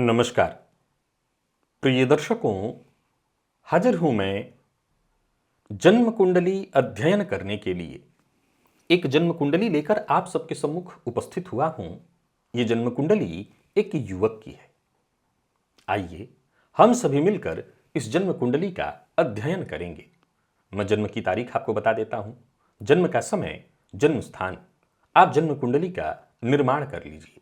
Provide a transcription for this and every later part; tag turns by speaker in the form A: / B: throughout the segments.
A: नमस्कार प्रिय दर्शकों, हाजिर हूं मैं जन्म कुंडली अध्ययन करने के लिए। एक जन्म कुंडली लेकर आप सबके सम्मुख उपस्थित हुआ हूं। यह जन्म कुंडली एक युवक की है। आइए हम सभी मिलकर इस जन्म कुंडली का अध्ययन करेंगे। मैं जन्म की तारीख आपको बता देता हूं, जन्म का समय, जन्म स्थान। आप जन्म कुंडली का निर्माण कर लीजिए।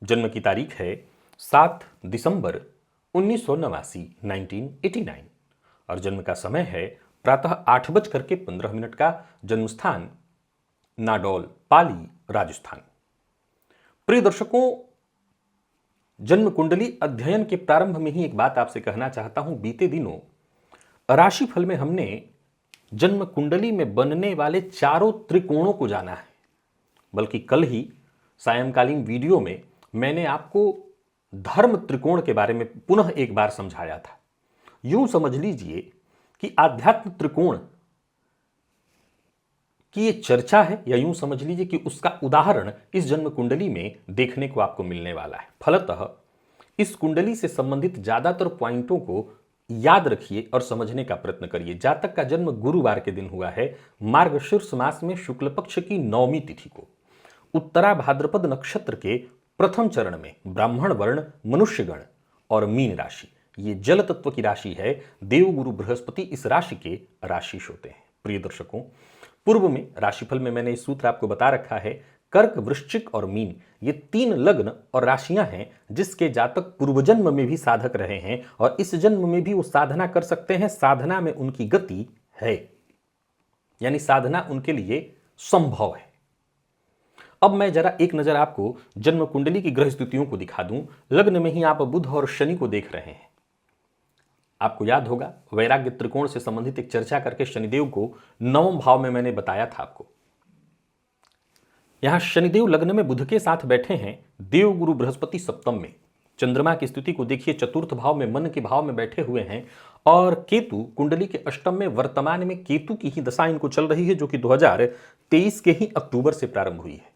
A: जन्म की तारीख है 7 दिसंबर 1989 1989 और जन्म का समय है प्रातः 8:15 का। जन्म स्थान नाडौल, पाली, राजस्थान। प्रिय दर्शकों, जन्म कुंडली अध्ययन के प्रारंभ में ही एक बात आपसे कहना चाहता हूं। बीते दिनों राशिफल में हमने जन्म कुंडली में बनने वाले चारों त्रिकोणों को जाना है। बल्कि कल ही सायंकालीन वीडियो में मैंने आपको धर्म त्रिकोण के बारे में पुनः एक बार समझाया था। यूं समझ लीजिए कि आध्यात्म त्रिकोण की ये चर्चा है, या यूं समझ लीजिए कि उसका उदाहरण इस जन्म कुंडली में देखने को आपको मिलने वाला है। फलतः इस कुंडली से संबंधित ज्यादातर पॉइंटों को याद रखिए और समझने का प्रयत्न करिए। जातक का जन्म गुरुवार के दिन हुआ है, मार्गशीर्ष मास में शुक्ल पक्ष की 9वीं तिथि को, उत्तरा भाद्रपद नक्षत्र के प्रथम चरण में, ब्राह्मण वर्ण, मनुष्यगण और मीन राशि, ये जल तत्व की राशि है। देवगुरु बृहस्पति इस राशि के राशिश होते हैं। प्रिय दर्शकों, पूर्व में राशिफल में मैंने इस सूत्र आपको बता रखा है। कर्क, वृश्चिक और मीन ये 3 लग्न और राशियां हैं जिसके जातक पूर्व जन्म में भी साधक रहे हैं और इस जन्म में भी वो साधना कर सकते हैं। साधना में उनकी गति है, यानी साधना उनके लिए संभव है। अब मैं जरा एक नजर आपको जन्म कुंडली की ग्रह स्थितियों को दिखा दूं। लग्न में ही आप बुध और शनि को देख रहे हैं। आपको याद होगा वैराग्य त्रिकोण से संबंधित एक चर्चा करके शनिदेव को 9वें भाव में मैंने बताया था आपको। यहां शनिदेव लग्न में बुध के साथ बैठे हैं, देवगुरु बृहस्पति सप्तम में। चंद्रमा की स्थिति को देखिए, चतुर्थ भाव में, मन के भाव में बैठे हुए हैं। और केतु कुंडली के अष्टम में, वर्तमान में केतु की ही दशा इनको चल रही है, जो कि 2023 के ही अक्टूबर से प्रारंभ हुई है।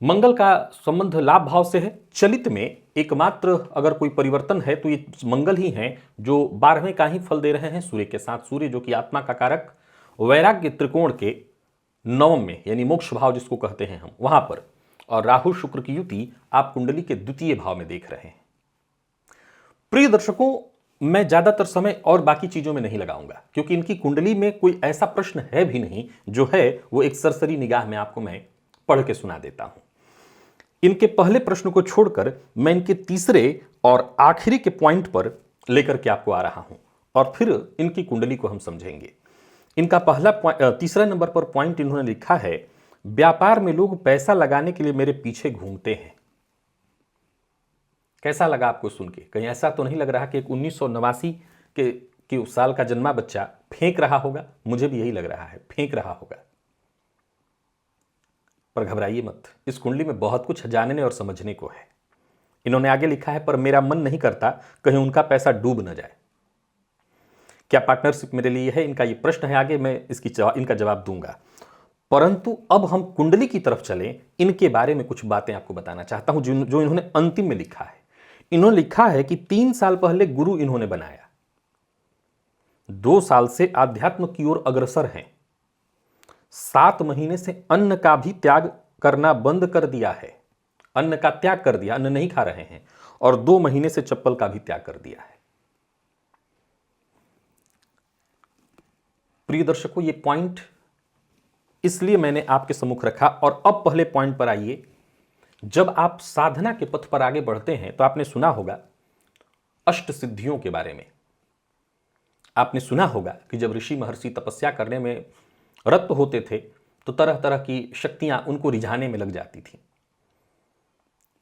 A: मंगल का संबंध लाभ भाव से है। चलित में एकमात्र अगर कोई परिवर्तन है तो ये मंगल ही हैं, जो 12वें का ही फल दे रहे हैं सूर्य के साथ। सूर्य जो कि आत्मा का कारक, वैराग्य त्रिकोण के 9वें में, यानी मोक्ष भाव जिसको कहते हैं हम, वहां पर। और राहु शुक्र की युति आप कुंडली के द्वितीय भाव में देख रहे हैं। प्रिय दर्शकों, मैं ज्यादातर समय और बाकी चीजों में नहीं लगाऊंगा, क्योंकि इनकी कुंडली में कोई ऐसा प्रश्न है भी नहीं जो है वो एक सरसरी निगाह में आपको मैं पढ़ के सुना देता हूं। इनके पहले प्रश्न को छोड़कर मैं इनके तीसरे और आखिरी के पॉइंट पर लेकर के आपको आ रहा हूं और फिर इनकी कुंडली को हम समझेंगे। इनका तीसरा नंबर पर पॉइंट इन्होंने लिखा है, व्यापार में लोग पैसा लगाने के लिए मेरे पीछे घूमते हैं। कैसा लगा आपको सुन के? कहीं ऐसा तो नहीं लग रहा कि एक 1989 के उस साल का जन्मा बच्चा फेंक रहा होगा? मुझे भी यही लग रहा है, फेंक रहा होगा। पर घबराइए मत, इस कुंडली में बहुत कुछ जानने और समझने को है। इन्होंने आगे लिखा है, पर मेरा मन नहीं करता कहीं उनका पैसा डूब न जाए। क्या पार्टनरशिप मेरे लिए है? इनका ये प्रश्न है। आगे मैं इनका जवाब दूंगा। परंतु अब हम कुंडली की तरफ चलें। इनके बारे में कुछ बातें आपको बताना चाहता हूं जो इन्होंने अंतिम में लिखा है। इन्होंने लिखा है कि 3 साल पहले गुरु इन्होंने बनाया, 2 साल से आध्यात्म की ओर अग्रसर हैं, 7 महीने से अन्न का भी त्याग करना बंद कर दिया है। अन्न का त्याग कर दिया, अन्न नहीं खा रहे हैं। और 2 महीने से चप्पल का भी त्याग कर दिया है। प्रिय दर्शकों, ये पॉइंट इसलिए मैंने आपके सम्मुख रखा। और अब पहले पॉइंट पर आइए। जब आप साधना के पथ पर आगे बढ़ते हैं तो आपने सुना होगा अष्ट सिद्धियों के बारे में। आपने सुना होगा कि जब ऋषि महर्षि तपस्या करने में रत होते थे तो तरह तरह की शक्तियां उनको रिझाने में लग जाती थी।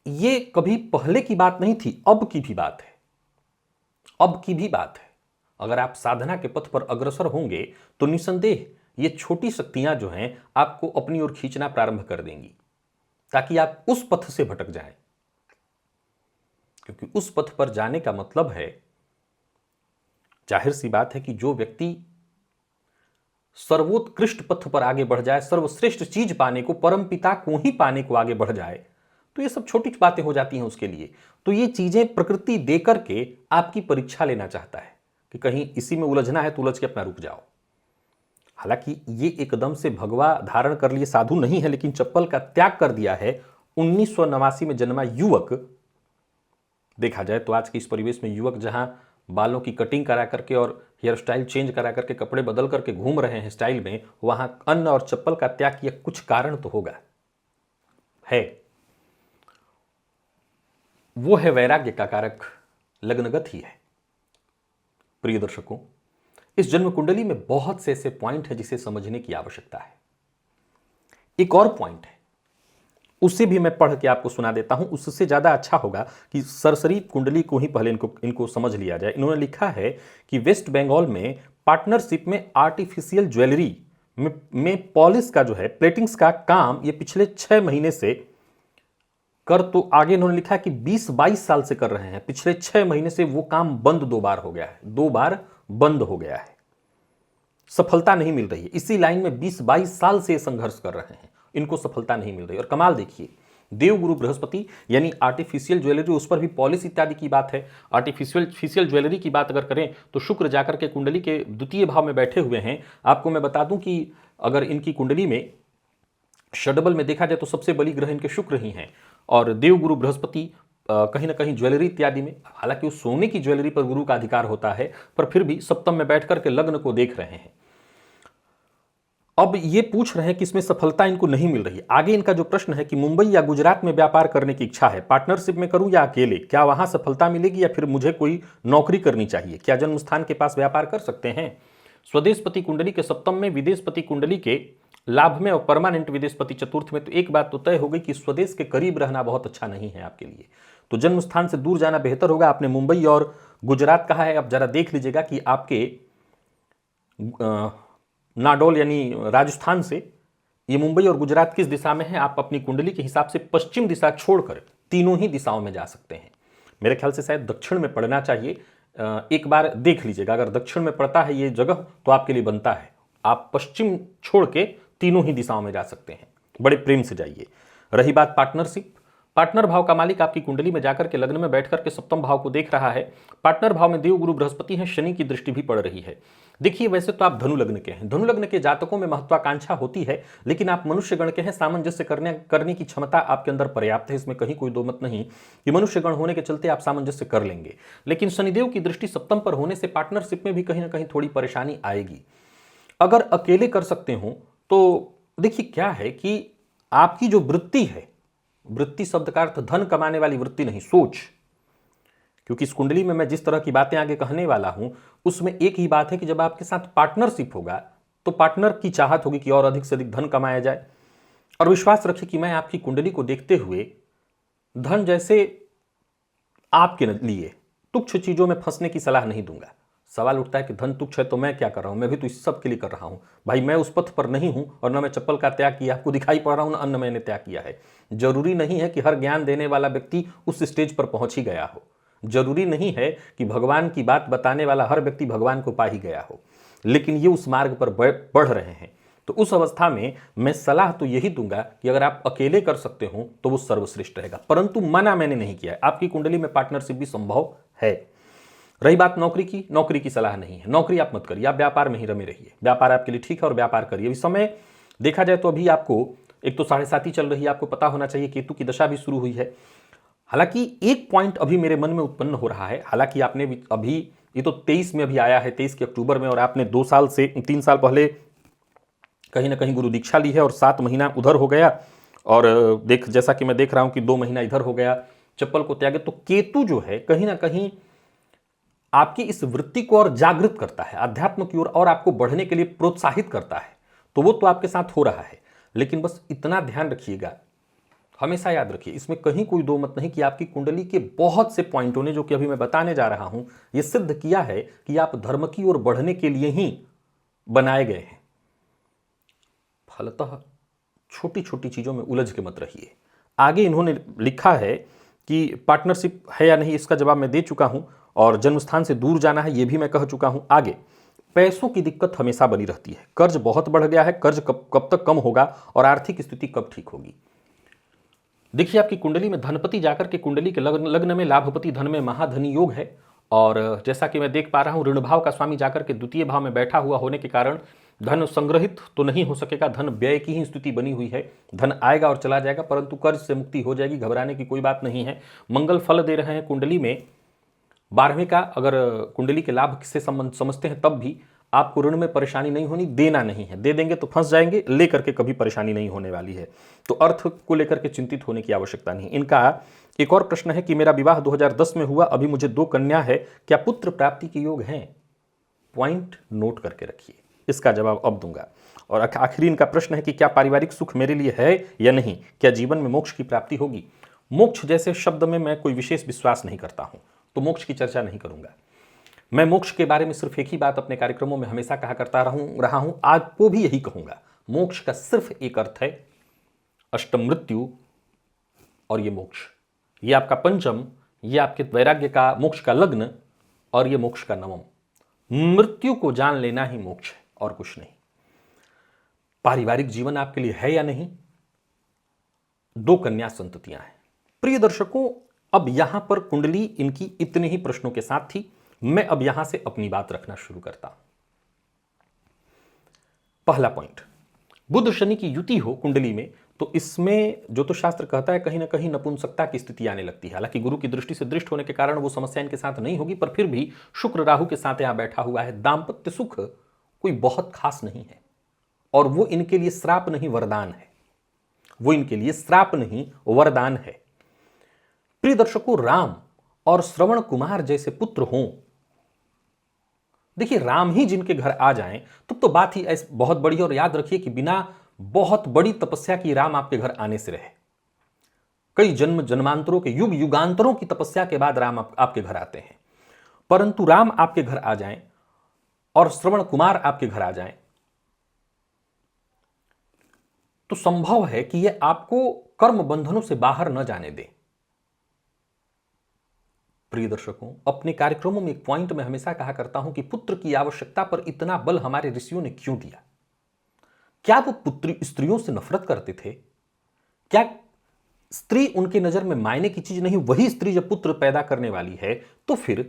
A: ये कभी पहले की बात नहीं थी, अब की भी बात है। अब की भी बात है। अगर आप साधना के पथ पर अग्रसर होंगे तो निसंदेह ये छोटी शक्तियां जो हैं आपको अपनी ओर खींचना प्रारंभ कर देंगी, ताकि आप उस पथ से भटक जाएं। क्योंकि उस पथ पर जाने का मतलब है, जाहिर सी बात है कि जो व्यक्ति सर्वोत्कृष्ट पथ पर आगे बढ़ जाए, सर्वश्रेष्ठ चीज पाने को, परम पिता को ही पाने को आगे बढ़ जाए, तो ये सब छोटी बातें हो जाती हैं उसके लिए। तो ये चीजें प्रकृति देकर के आपकी परीक्षा लेना चाहता है कि कहीं इसी में उलझना है तो उलझ के अपना रुक जाओ। हालांकि ये एकदम से भगवा धारण कर लिए साधु नहीं है, लेकिन चप्पल का त्याग कर दिया है 1989 में जन्मा युवक। देखा जाए तो आज के इस परिवेश में युवक जहां बालों की कटिंग करा करके और हेयर स्टाइल चेंज करा करके कपड़े बदल करके घूम रहे हैं स्टाइल में, वहां अन्न और चप्पल का त्याग किया कुछ कारण तो होगा, है वो है वैराग्य का कारक लग्नगत ही है। प्रिय दर्शकों, इस जन्म कुंडली में बहुत से ऐसे पॉइंट है जिसे समझने की आवश्यकता है। एक और पॉइंट है, उसे भी मैं पढ़ के आपको सुना देता हूं, उससे ज्यादा अच्छा होगा कि सरसरी कुंडली को ही पहले इनको समझ लिया जाए। इन्होंने लिखा है कि वेस्ट बंगाल में पार्टनरशिप में आर्टिफिशियल ज्वेलरी में पॉलिश का जो है, प्लेटिंग्स का काम ये पिछले 6 महीने से कर, तो आगे इन्होंने लिखा है कि 20-22 साल से कर रहे हैं। पिछले 6 महीने से वो काम बंद 2 बार हो गया है, 2 बार बंद हो गया है, सफलता नहीं मिल रही है। इसी लाइन में 20-22 साल से संघर्ष कर रहे हैं, इनको सफलता नहीं मिल रही। और कमाल देखिए, देवगुरु बृहस्पति यानी आर्टिफिशियल ज्वेलरी, उस पर भी पॉलिश इत्यादि की बात है। आर्टिफिशियल ज्वेलरी की बात अगर करें तो शुक्र जाकर के कुंडली के द्वितीय भाव में बैठे हुए हैं। आपको मैं बता दूं कि अगर इनकी कुंडली में षडबल में देखा जाए तो सबसे बली ग्रह इनके शुक्र ही हैं, और देवगुरु बृहस्पति कहीं ना कहीं ज्वेलरी इत्यादि में, हालांकि उस सोने की ज्वेलरी पर गुरु का अधिकार होता है, पर फिर भी सप्तम में बैठ करके लग्न को देख रहे हैं। अब ये पूछ रहे हैं कि इसमें सफलता इनको नहीं मिल रही। आगे इनका जो प्रश्न है कि मुंबई या गुजरात में व्यापार करने की इच्छा है, पार्टनरशिप में करूं या अकेले, क्या वहां सफलता मिलेगी या फिर मुझे कोई नौकरी करनी चाहिए, क्या जन्म स्थान के पास व्यापार कर सकते हैं। स्वदेशपति कुंडली के सप्तम में, विदेशपति कुंडली के लाभ में और परमानेंट विदेशपति चतुर्थ में, तो एक बात तो तय हो गई कि स्वदेश के करीब रहना बहुत अच्छा नहीं है आपके लिए, तो जन्म स्थान से दूर जाना बेहतर होगा। आपने मुंबई और गुजरात कहा है, अब जरा देख लीजिएगा कि आपके नाडोल यानी राजस्थान से ये मुंबई और गुजरात किस दिशा में है। आप अपनी कुंडली के हिसाब से पश्चिम दिशा छोड़कर तीनों ही दिशाओं में जा सकते हैं। मेरे ख्याल से शायद दक्षिण में पड़ना चाहिए, एक बार देख लीजिएगा। अगर दक्षिण में पड़ता है ये जगह तो आपके लिए बनता है। आप पश्चिम छोड़ के तीनों ही दिशाओं में जा सकते हैं, बड़े प्रेम से जाइए। रही बात पार्टनरशिप, पार्टनर भाव का मालिक आपकी कुंडली में जाकर के लग्न में बैठकर के सप्तम भाव को देख रहा है। पार्टनर भाव में देवगुरु बृहस्पति हैं, शनि की दृष्टि भी पड़ रही है। देखिए, वैसे तो आप धनु लग्न के हैं, धनु लग्न के जातकों में महत्वाकांक्षा होती है, लेकिन आप मनुष्य गण के हैं, सामंजस्य करने की क्षमता आपके अंदर पर्याप्त है, इसमें कहीं कोई दो मत नहीं कि मनुष्य गण होने के चलते आप सामंजस्य कर लेंगे। लेकिन शनिदेव की दृष्टि सप्तम पर होने से पार्टनरशिप में भी कहीं ना कहीं थोड़ी परेशानी आएगी। अगर अकेले कर सकते हो तो देखिए क्या है कि आपकी जो वृत्ति है, वृत्ति शब्द का अर्थ धन कमाने वाली वृत्ति नहीं, सोच, क्योंकि इस कुंडली में मैं जिस तरह की बातें आगे कहने वाला हूं उसमें एक ही बात है कि जब आपके साथ पार्टनरशिप होगा तो पार्टनर की चाहत होगी कि और अधिक से अधिक धन कमाया जाए। और विश्वास रखिए कि मैं आपकी कुंडली को देखते हुए धन जैसे आपके लिए तुच्छ चीजों में फंसने की सलाह नहीं दूंगा। सवाल उठता है कि धन तुच्छ है तो मैं क्या कर रहा हूं, मैं भी तो इस सब के लिए कर रहा हूं। भाई, मैं उस पथ पर नहीं हूं और न मैं चप्पल का त्याग किया, आपको दिखाई पड़ रहा हूं, न अन्न मैंने त्याग किया है। जरूरी नहीं है कि हर ज्ञान देने वाला व्यक्ति उस स्टेज पर पहुंच ही गया हो, जरूरी नहीं है कि भगवान की बात बताने वाला हर व्यक्ति भगवान को पा ही गया हो, लेकिन ये उस मार्ग पर बढ़ रहे हैं। तो उस अवस्था में मैं सलाह तो यही दूंगा कि अगर आप अकेले कर सकते हो तो वो सर्वश्रेष्ठ रहेगा, परंतु मना मैंने नहीं किया है। आपकी कुंडली में पार्टनरशिप भी संभव है। रही बात नौकरी की, नौकरी की सलाह नहीं है, नौकरी आप मत करिए, आप व्यापार में ही रमे रहिए। व्यापार आपके लिए ठीक है और व्यापार करिए। इस समय देखा जाए तो अभी आपको एक तो 7.5 चल रही है, आपको पता होना चाहिए केतु की दशा भी शुरू हुई है। हालांकि एक पॉइंट अभी मेरे मन में उत्पन्न हो रहा है, हालांकि आपने भी अभी, ये तो 23 में अभी आया है, 23 के अक्टूबर में, और आपने 2 साल से 3 साल पहले कहीं ना कहीं गुरु दीक्षा ली है और 7 महीना उधर हो गया, और जैसा कि मैं देख रहा हूं कि 2 महीना इधर हो गया, चप्पल को त्यागे। तो केतु जो है कहीं ना कहीं आपकी इस वृत्ति को और जागृत करता है, अध्यात्म की ओर और आपको बढ़ने के लिए प्रोत्साहित करता है। तो वो तो आपके साथ हो रहा है, लेकिन बस इतना ध्यान रखिएगा, हमेशा याद रखिए, इसमें कहीं कोई दो मत नहीं कि आपकी कुंडली के बहुत से पॉइंटों ने, जो कि अभी मैं बताने जा रहा हूं, यह सिद्ध किया है कि आप धर्म की ओर बढ़ने के लिए ही बनाए गए हैं। फलतः छोटी छोटी चीजों में उलझ के मत रहिए। आगे इन्होंने लिखा है कि पार्टनरशिप है या नहीं, इसका जवाब मैं दे चुका हूं, और जन्मस्थान से दूर जाना है, यह भी मैं कह चुका हूं। आगे पैसों की दिक्कत हमेशा बनी रहती है, कर्ज बहुत बढ़ गया है, कर्ज कब तक कम होगा और आर्थिक स्थिति कब ठीक होगी। देखिए, आपकी कुंडली में धनपति जाकर के कुंडली के लग्न में लाभपति धन में महाधनी योग है, और जैसा कि मैं देख पा रहा हूं, ऋण भाव का स्वामी जाकर के द्वितीय भाव में बैठा हुआ होने के कारण धन संग्रहित तो नहीं हो सकेगा, धन व्यय की ही स्थिति बनी हुई है। धन आएगा और चला जाएगा, परंतु कर्ज से मुक्ति हो जाएगी, घबराने की कोई बात नहीं है। मंगल फल दे रहे हैं कुंडली में 12वें का, अगर कुंडली के लाभ से संबंध समझते हैं तब भी आपको ऋण में परेशानी नहीं होनी, देना नहीं है, दे देंगे तो फंस जाएंगे, लेकर के कभी परेशानी नहीं होने वाली है। तो अर्थ को लेकर के चिंतित होने की आवश्यकता नहीं। इनका एक और प्रश्न है कि मेरा विवाह 2010 में हुआ, अभी मुझे 2 कन्या है, क्या पुत्र प्राप्ति के योग हैं? पॉइंट नोट करके रखिए, इसका जवाब अब दूंगा। और आखिरी इनका प्रश्न है कि क्या पारिवारिक सुख मेरे लिए है या नहीं, क्या जीवन में मोक्ष की प्राप्ति होगी? मोक्ष जैसे शब्द में मैं कोई विशेष विश्वास नहीं करता हूं, तो मोक्ष की चर्चा नहीं करूंगा। मैं मोक्ष के बारे में सिर्फ एक ही बात अपने कार्यक्रमों में हमेशा कहा करता रहा हूं, आपको भी यही कहूंगा। मोक्ष का सिर्फ एक अर्थ है, अष्टम मृत्यु, और ये मोक्ष, ये आपका पंचम, ये आपके वैराग्य का मोक्ष का लग्न, और ये मोक्ष का नवम। मृत्यु को जान लेना ही मोक्ष है और कुछ नहीं। पारिवारिक जीवन आपके लिए है या नहीं? 2 कन्या संततियां हैं। प्रिय दर्शकों, अब यहां पर कुंडली इनकी इतने ही प्रश्नों के साथ थी। मैं अब यहां से अपनी बात रखना शुरू करता हूं। पहला पॉइंट, बुध शनि की युति हो कुंडली में, तो इसमें जो तो शास्त्र कहता है कहीं ना कहीं नपुंसकता की स्थिति आने लगती है। हालांकि गुरु की दृष्टि से दृष्ट होने के कारण वो समस्या इनके साथ नहीं होगी, पर फिर भी शुक्र राहु के साथ यहां बैठा हुआ है। दाम्पत्य सुख कोई बहुत खास नहीं है, और वो इनके लिए श्राप नहीं वरदान है, वो इनके लिए श्राप नहीं वरदान है। प्रिय दर्शकों, राम और श्रवण कुमार जैसे पुत्र हों, देखिए राम ही जिनके घर आ जाएं तो बात ही ऐसी बहुत बड़ी है। और याद रखिए कि बिना बहुत बड़ी तपस्या की राम आपके घर आने से रहे। कई जन्म जन्मांतरों के युग युगांतरों की तपस्या के बाद राम आपके घर आते हैं, परंतु राम आपके घर आ जाएं और श्रवण कुमार आपके घर आ जाएं तो संभव है कि यह आपको कर्म बंधनों से बाहर न जाने दे। प्रिय दर्शकों, अपने कार्यक्रमों में एक पॉइंट में हमेशा कहा करता हूं कि पुत्र की आवश्यकता पर इतना बल हमारे ऋषियों ने क्यों दिया? क्या वो पुत्री स्त्रियों से नफरत करते थे? क्या स्त्री उनके नजर में मायने की चीज नहीं? वही स्त्री जब पुत्र पैदा करने वाली है तो फिर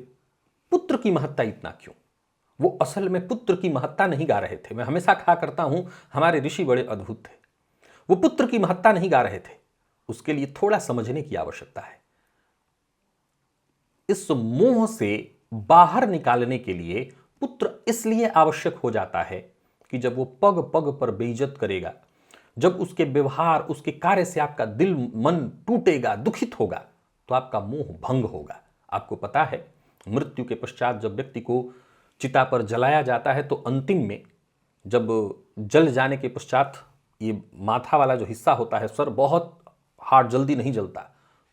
A: पुत्र की महत्ता इतना क्यों? वो असल में पुत्र की महत्ता नहीं गा रहे थे। मैं हमेशा कहा करता हूं, हमारे ऋषि बड़े अद्भुत थे। वो पुत्र की महत्ता नहीं गा रहे थे, उसके लिए थोड़ा समझने की आवश्यकता है। इस मोह से बाहर निकालने के लिए पुत्र इसलिए आवश्यक हो जाता है कि जब वो पग पग पर बेइज्जत करेगा, जब उसके व्यवहार उसके कार्य से आपका दिल मन टूटेगा, दुखित होगा, तो आपका मोह भंग होगा। आपको पता है, मृत्यु के पश्चात जब व्यक्ति को चिता पर जलाया जाता है तो अंतिम में जब जल जाने के पश्चात ये माथा वाला जो हिस्सा होता है, सर बहुत हार्ड जल्दी नहीं जलता,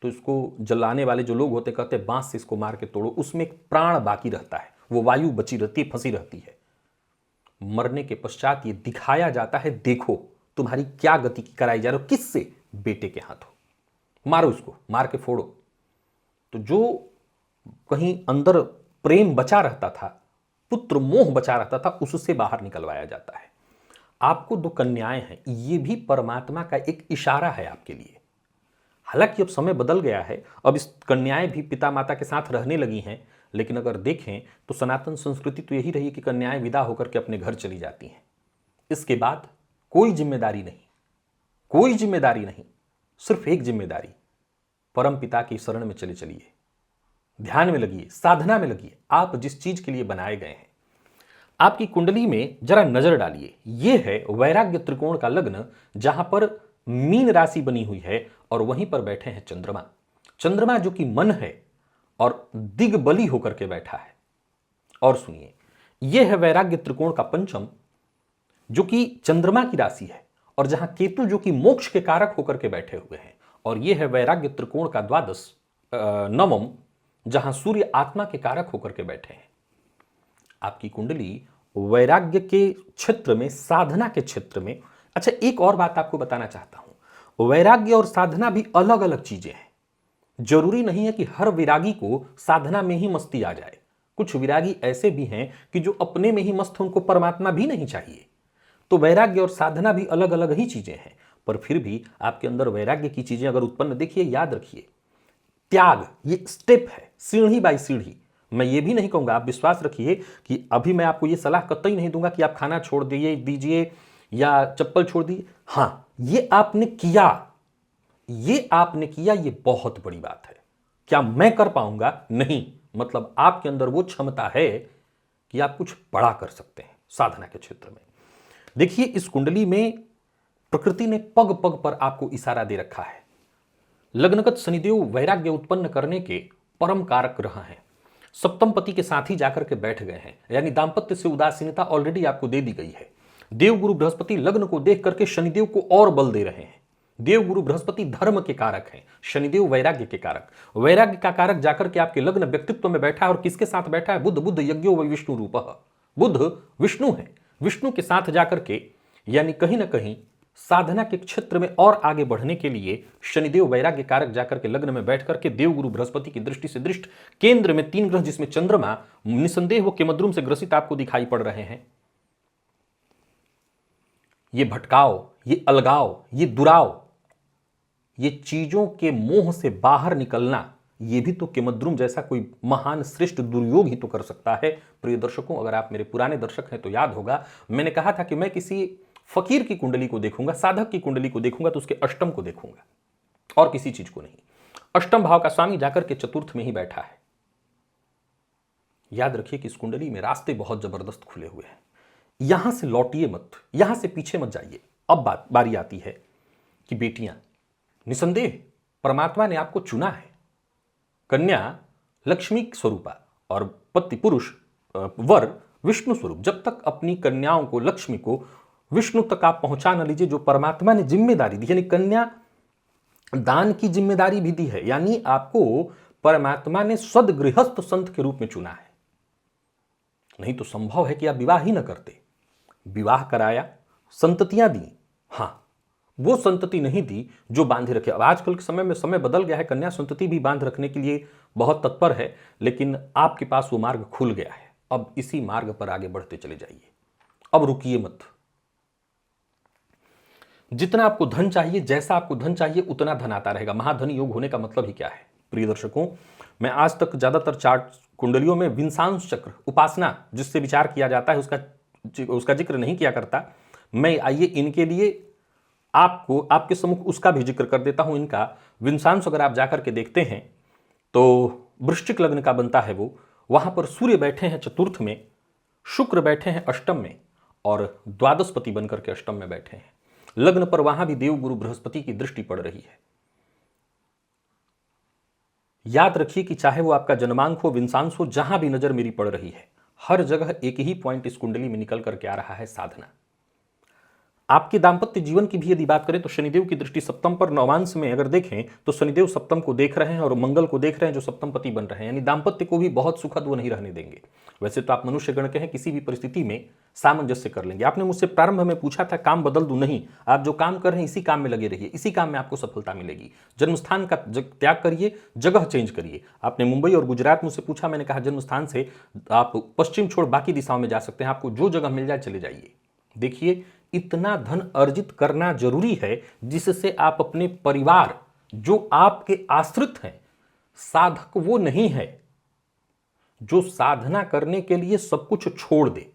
A: तो इसको जलाने वाले जो लोग होते कहते हैं बांस से इसको मार के तोड़ो, उसमें एक प्राण बाकी रहता है, वो वायु बची रहती है, फंसी रहती है। मरने के पश्चात ये दिखाया जाता है, देखो तुम्हारी क्या गति कराई जा रही हो, किससे? बेटे के हाथों, मारो इसको, मार के फोड़ो। तो जो कहीं अंदर प्रेम बचा रहता था, पुत्र मोह बचा रहता था, उससे बाहर निकलवाया जाता है। आपको 2 कन्याएं हैं, ये भी परमात्मा का एक इशारा है आपके लिए। हालांकि अब समय बदल गया है, अब इस कन्याएं भी पिता माता के साथ रहने लगी हैं, लेकिन अगर देखें तो सनातन संस्कृति तो यही रही कि कन्याएं विदा होकर के अपने घर चली जाती हैं। इसके बाद कोई जिम्मेदारी नहीं, कोई जिम्मेदारी नहीं, सिर्फ एक जिम्मेदारी, परम पिता की शरण में चले चलिए, ध्यान में लगिए, साधना में लगिए, आप जिस चीज के लिए बनाए गए हैं। आपकी कुंडली में जरा नजर डालिए, यह है वैराग्य त्रिकोण का लग्न, जहां पर मीन राशि बनी हुई है और वहीं पर बैठे हैं चंद्रमा। चंद्रमा जो कि मन है और दिग्बली होकर के बैठा है। और सुनिए, यह है वैराग्य त्रिकोण का पंचम, जो कि चंद्रमा की राशि है, और जहां केतु जो कि मोक्ष के कारक होकर के बैठे हुए हैं, और यह है वैराग्य त्रिकोण का द्वादश नवम, जहां सूर्य आत्मा के कारक होकर के बैठे हैं। आपकी कुंडली वैराग्य के क्षेत्र में, साधना के क्षेत्र में। अच्छा, एक और बात आपको बताना चाहता हूं, वैराग्य और साधना भी अलग अलग चीजें हैं। जरूरी नहीं है कि हर विरागी को साधना में ही मस्ती आ जाए। कुछ विरागी ऐसे भी हैं कि जो अपने में ही मस्त, उनको परमात्मा भी नहीं चाहिए। तो वैराग्य और साधना भी अलग अलग ही चीजें हैं, पर फिर भी आपके अंदर वैराग्य की चीजें अगर उत्पन्न, देखिए याद रखिए, त्याग ये स्टेप है, सीढ़ी बाई सीढ़ी। मैं ये भी नहीं कहूंगा, आप विश्वास रखिए कि अभी मैं आपको ये सलाह कतई नहीं दूंगा कि आप खाना छोड़ दीजिए या चप्पल छोड़ दीजिए। हां, ये आपने किया, ये बहुत बड़ी बात है। क्या मैं कर पाऊंगा? नहीं। मतलब आपके अंदर वो क्षमता है कि आप कुछ बड़ा कर सकते हैं साधना के क्षेत्र में। देखिए, इस कुंडली में प्रकृति ने पग पग पर आपको इशारा दे रखा है। लग्नगत शनिदेव वैराग्य उत्पन्न करने के परम कारक रहा है। सप्तम पति के साथ ही जाकर के बैठ गए हैं, यानी दांपत्य से उदासीनता ऑलरेडी आपको दे दी गई है। देवगुरु बृहस्पति लग्न को देख करके शनिदेव को और बल दे रहे हैं। देवगुरु बृहस्पति धर्म के कारक हैं, शनिदेव वैराग्य के कारक। वैराग्य का कारक जाकर के आपके लग्न व्यक्तित्व में बैठा है, और किसके साथ बैठा है? बुध। बुध यज्ञो व विष्णु रूपः। बुध विष्णु है, विष्णु के साथ जाकर के, यानी कहीं ना कहीं साधना के क्षेत्र में और आगे बढ़ने के लिए शनिदेव वैराग्य कारक जाकर के लग्न में बैठ करके देवगुरु बृहस्पति की दृष्टि से दृष्ट केंद्र में 3 ग्रह, जिसमें चंद्रमा निसंदेह वो केमद्रुम से ग्रसित आपको दिखाई पड़ रहे हैं। ये भटकाव, ये अलगाव, ये दुराव, ये चीजों के मोह से बाहर निकलना, ये भी तो केमद्रुम जैसा कोई महान श्रेष्ठ दुर्योग ही तो कर सकता है। प्रिय दर्शकों, अगर आप मेरे पुराने दर्शक हैं तो याद होगा, मैंने कहा था कि मैं किसी फकीर की कुंडली को देखूंगा, साधक की कुंडली को देखूंगा तो उसके अष्टम को देखूंगा और किसी चीज को नहीं। अष्टम भाव का स्वामी जाकर के चतुर्थ में ही बैठा है। याद रखिए कि इस कुंडली में रास्ते बहुत जबरदस्त खुले हुए हैं। यहां से लौटिए मत, यहां से पीछे मत जाइए। अब बारी आती है कि बेटियां, निसंदेह परमात्मा ने आपको चुना है। कन्या लक्ष्मी स्वरूपा और पति पुरुष वर विष्णु स्वरूप। जब तक अपनी कन्याओं को, लक्ष्मी को विष्णु तक आप पहुंचा न लीजिए, जो परमात्मा ने जिम्मेदारी दी, यानी कन्या दान की जिम्मेदारी भी दी है, यानी आपको परमात्मा ने सदगृहस्थ संत के रूप में चुना है। नहीं तो संभव है कि आप विवाह ही न करते। विवाह कराया, संततियां दी, हां, वो संतति नहीं दी जो बांधे रखे। अब आजकल के समय में समय बदल गया है, कन्या संतति भी बांध रखने के लिए बहुत तत्पर है, लेकिन आपके पास वो मार्ग खुल गया है। अब इसी मार्ग पर आगे बढ़ते चले जाइए, अब रुकिए मत। जितना आपको धन चाहिए, जैसा आपको धन चाहिए, उतना धन आता रहेगा। महाधन योग होने का मतलब ही क्या है? प्रिय दर्शकों, मैं आज तक ज्यादातर चार्ट कुंडलियों में विंसांश चक्र, उपासना जिससे विचार किया जाता है, उसका जिक्र नहीं किया करता। मैं आइए इनके लिए आपको आपके सम्मुख उसका भी जिक्र कर देता हूं। इनका विंसांश अगर आप जाकर के देखते हैं तो वृश्चिक लग्न का बनता है वो। वहां पर सूर्य बैठे हैं चतुर्थ में, शुक्र बैठे हैं अष्टम में, और द्वादशपति बनकर के अष्टम में बैठे हैं। लग्न पर वहां भी देवगुरु बृहस्पति की दृष्टि पड़ रही है। याद रखिए कि चाहे वो आपका जन्मांक हो, विंसांश हो, जहां भी नजर मेरी पड़ रही है, हर जगह एक ही पॉइंट इस कुंडली में निकल करके आ रहा है, साधना। आपके दांपत्य जीवन की भी यदि बात करें तो शनिदेव की दृष्टि सप्तम पर, नवांश में अगर देखें तो शनिदेव सप्तम को देख रहे हैं और मंगल को देख रहे हैं, जो सप्तम पति बन रहे हैं, यानी दांपत्य को भी बहुत सुखद वो नहीं रहने देंगे। वैसे तो आप मनुष्य गण के हैं, किसी भी परिस्थिति में सामंजस्य कर लेंगे। आपने मुझसे प्रारंभ में पूछा था काम बदल दूं, नहीं, आप जो काम कर रहे हैं इसी काम में लगे रहिए, इसी काम में आपको सफलता मिलेगी। जन्मस्थान का त्याग करिए, जगह चेंज करिए। आपने मुंबई और गुजरात मुझसे पूछा, मैंने कहा जन्मस्थान से आप पश्चिम छोड़ बाकी दिशाओं में जा सकते हैं, आपको जो जगह मिल जाए चले जाइए। देखिए, इतना धन अर्जित करना जरूरी है जिससे आप अपने परिवार, जो आपके आश्रित हैं, साधक वो नहीं है जो साधना करने के लिए सब कुछ छोड़ दे।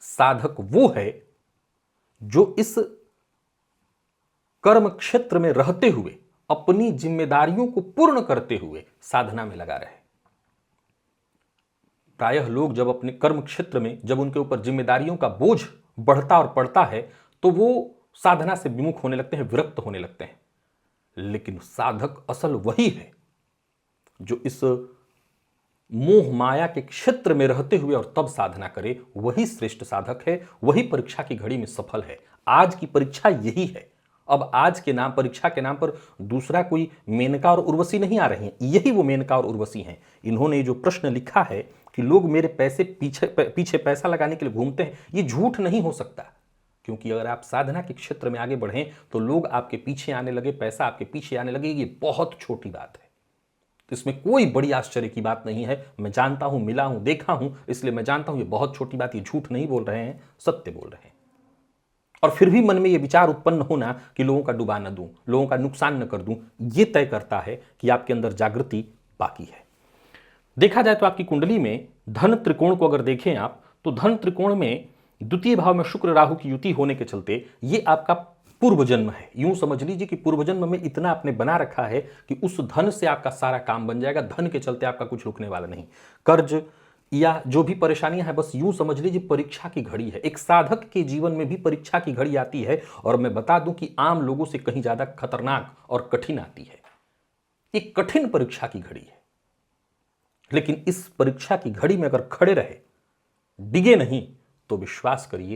A: साधक वो है जो इस कर्म क्षेत्र में रहते हुए अपनी जिम्मेदारियों को पूर्ण करते हुए साधना में लगा रहे। प्रायः लोग जब अपने कर्म क्षेत्र में, जब उनके ऊपर जिम्मेदारियों का बोझ बढ़ता और पड़ता है तो वो साधना से विमुख होने लगते हैं, विरक्त होने लगते हैं। लेकिन साधक असल वही है जो इस मोह माया के क्षेत्र में रहते हुए और तब साधना करे, वही श्रेष्ठ साधक है, वही परीक्षा की घड़ी में सफल है। आज की परीक्षा यही है। अब आज के नाम, परीक्षा के नाम पर दूसरा कोई मेनका और उर्वशी नहीं आ रही हैं, यही वो मेनका और उर्वशी हैं। इन्होंने जो प्रश्न लिखा है कि लोग मेरे पैसे पीछे पैसा लगाने के लिए घूमते हैं, ये झूठ नहीं हो सकता। क्योंकि अगर आप साधना के क्षेत्र में आगे बढ़ें तो लोग आपके पीछे आने लगे, पैसा आपके पीछे आने लगे, ये बहुत छोटी बात है। तो इसमें कोई बड़ी आश्चर्य की बात नहीं है। मैं जानता हूं, मिला हूं, देखा हूं, इसलिए मैं जानता हूं ये बहुत छोटी बात, ये झूठ नहीं बोल रहे हैं, सत्य बोल रहे हैं। और फिर भी मन में ये विचार उत्पन्न होना कि लोगों का डुबा न दूं, लोगों का नुकसान न कर दूं, ये तय करता है कि आपके अंदर जागृति बाकी है। देखा जाए तो आपकी कुंडली में धन त्रिकोण को अगर देखें आप, तो धन त्रिकोण में द्वितीय भाव में शुक्र राहु की युति होने के चलते ये आपका पूर्व जन्म है। यूं समझ लीजिए कि पूर्व जन्म में इतना आपने बना रखा है कि उस धन से आपका सारा काम बन जाएगा। धन के चलते आपका कुछ रुकने वाला नहीं। कर्ज या जो भी परेशानियां हैं, बस यूं समझ लीजिए परीक्षा की घड़ी है। एक साधक के जीवन में भी परीक्षा की घड़ी आती है, और मैं बता दूं कि आम लोगों से कहीं ज्यादा खतरनाक और कठिन आती है। एक कठिन परीक्षा की घड़ी है, लेकिन इस परीक्षा की घड़ी में अगर खड़े रहे, डिगे नहीं, तो विश्वास करिए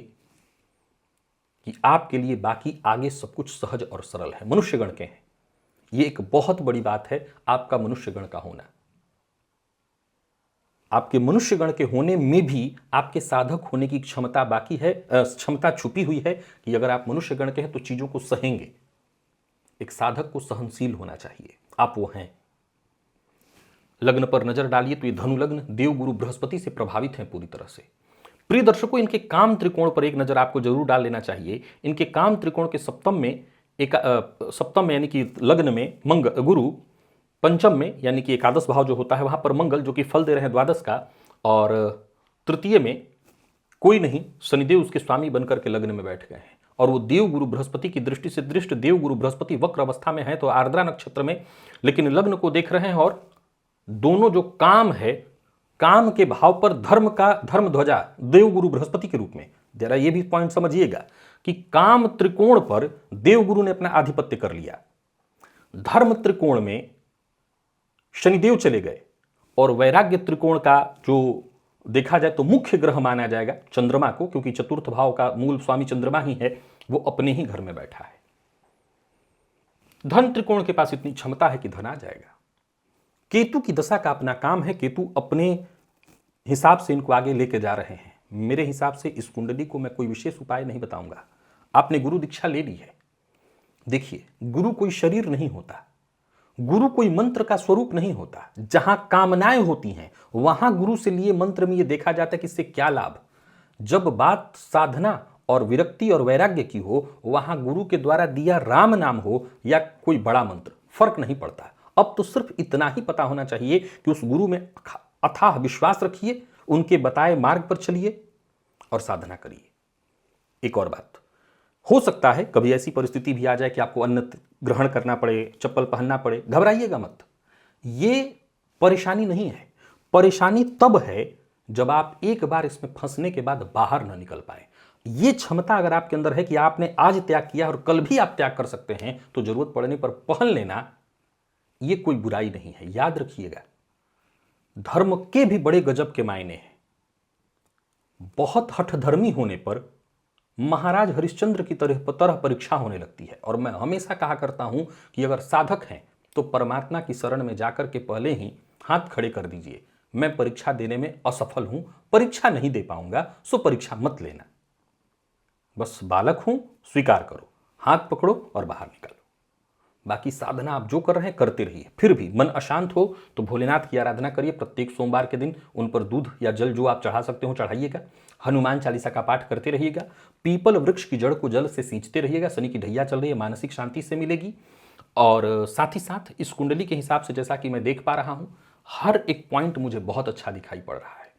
A: कि आपके लिए बाकी आगे सब कुछ सहज और सरल है। मनुष्यगण के हैं, यह एक बहुत बड़ी बात है आपका मनुष्यगण का होना। आपके मनुष्यगण के होने में भी आपके साधक होने की क्षमता बाकी है, क्षमता छुपी हुई है कि अगर आप मनुष्यगण के हैं तो चीजों को सहेंगे। एक साधक को सहनशील होना चाहिए, आप वो हैं। लग्न पर नजर डालिए तो ये धनु लग्न देवगुरु बृहस्पति से प्रभावित हैं पूरी तरह से। प्रिय दर्शकों, इनके काम त्रिकोण पर एक नजर आपको जरूर डाल लेना चाहिए। इनके काम त्रिकोण के सप्तम में सप्तम में यानी कि लग्न में गुरु, पंचम में यानी कि एकादश भाव जो होता है वहां पर मंगल, जो कि फल दे रहे हैं द्वादश का, और तृतीय में कोई नहीं, शनिदेव उसके स्वामी बनकर के लग्न में बैठ गए हैं। और वो देव गुरु बृहस्पति की दृष्टि से दृष्ट देव गुरु बृहस्पति वक्र अवस्था में है तो आर्द्रा नक्षत्र में, लेकिन लग्न को देख रहे हैं। और दोनों जो काम है, काम के भाव पर धर्म ध्वजा देव गुरु बृहस्पति के रूप में, जरा ये भी पॉइंट समझिएगा कि काम त्रिकोण पर देव गुरु ने अपना आधिपत्य कर लिया, धर्म त्रिकोण में शनिदेव चले गए, और वैराग्य त्रिकोण का जो देखा जाए तो मुख्य ग्रह माना जाएगा चंद्रमा को, क्योंकि चतुर्थ भाव का मूल स्वामी चंद्रमा ही है, वो अपने ही घर में बैठा है। धन त्रिकोण के पास इतनी क्षमता है कि धन आ जाएगा। केतु की दशा का अपना काम है, केतु अपने हिसाब से इनको आगे लेके जा रहे हैं। मेरे हिसाब से इस कुंडली को मैं कोई विशेष उपाय नहीं बताऊंगा। आपने गुरु दीक्षा ले ली है, देखिए गुरु कोई शरीर नहीं होता, गुरु कोई मंत्र का स्वरूप नहीं होता। जहां कामनाएं होती हैं वहां गुरु से लिए मंत्र में यह देखा जाता है कि इससे क्या लाभ। जब बात साधना और विरक्ति और वैराग्य की हो, वहां गुरु के द्वारा दिया राम नाम हो या कोई बड़ा मंत्र, फर्क नहीं पड़ता। अब तो सिर्फ इतना ही पता होना चाहिए कि उस गुरु में अथाह विश्वास रखिए, उनके बताए मार्ग पर चलिए और साधना करिए। एक और बात, हो सकता है कभी ऐसी परिस्थिति भी आ जाए कि आपको अन्न ग्रहण करना पड़े, चप्पल पहनना पड़े, घबराइएगा मत। ये परेशानी नहीं है। परेशानी तब है जब आप एक बार इसमें फंसने के बाद बाहर ना निकल पाए। ये क्षमता अगर आपके अंदर है कि आपने आज त्याग किया और कल भी आप त्याग कर सकते हैं, तो जरूरत पड़ने पर पहन लेना, ये कोई बुराई नहीं है। याद रखिएगा, धर्म के भी बड़े गजब के मायने हैं। बहुत हठधर्मी होने पर महाराज हरिश्चंद्र की तरह परीक्षा होने लगती है। और मैं हमेशा कहा करता हूं कि अगर साधक हैं तो परमात्मा की शरण में जाकर के पहले ही हाथ खड़े कर दीजिए, मैं परीक्षा देने में असफल हूं, परीक्षा नहीं दे पाऊंगा, सो परीक्षा मत लेना, बस बालक हूं, स्वीकार करो, हाथ पकड़ो और बाहर निकालो। बाकी साधना आप जो कर रहे हैं करते रहिए। फिर भी मन अशांत हो तो भोलेनाथ की आराधना करिए। प्रत्येक सोमवार के दिन उन पर दूध या जल जो आप चढ़ा सकते हो चढ़ाइएगा। हनुमान चालीसा का पाठ करते रहिएगा। पीपल वृक्ष की जड़ को जल से सींचते रहिएगा। शनि की ढैया चल रही है, मानसिक शांति से मिलेगी। और साथ ही साथ इस कुंडली के हिसाब से जैसा कि मैं देख पा रहा हूं, हर एक पॉइंट मुझे बहुत अच्छा दिखाई पड़ रहा है।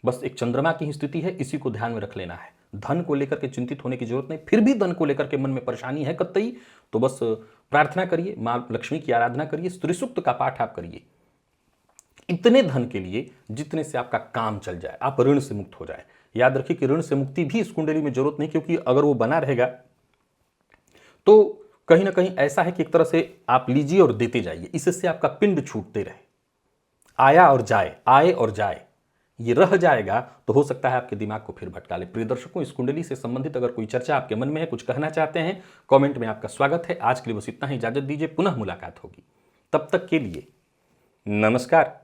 A: बस एक चंद्रमा की ही स्थिति है, इसी को ध्यान में रख लेना है। धन को लेकर के चिंतित होने की जरूरत नहीं। फिर भी धन को लेकर के मन में परेशानी है कतई, तो बस प्रार्थना करिए, मां लक्ष्मी की आराधना करिए, स्त्री सूक्त का पाठ आप करिए, इतने धन के लिए जितने से आपका काम चल जाए, आप ऋण से मुक्त हो जाए। याद रखिए कि ऋण से मुक्ति भी इस कुंडली में जरूरत नहीं, क्योंकि अगर वो बना रहेगा तो कहीं ना कहीं ऐसा है कि एक तरह से आप लीजिए और देते जाइए, इससे आपका पिंड छूटते रहे, आया और जाए, आए और जाए, ये रह जाएगा तो हो सकता है आपके दिमाग को फिर भटका ले। प्रिय दर्शकों, इस कुंडली से संबंधित अगर कोई चर्चा आपके मन में है, कुछ कहना चाहते हैं, कमेंट में आपका स्वागत है। आज के लिए बस इतना ही, इजाजत दीजिए, पुनः मुलाकात होगी। तब तक के लिए नमस्कार।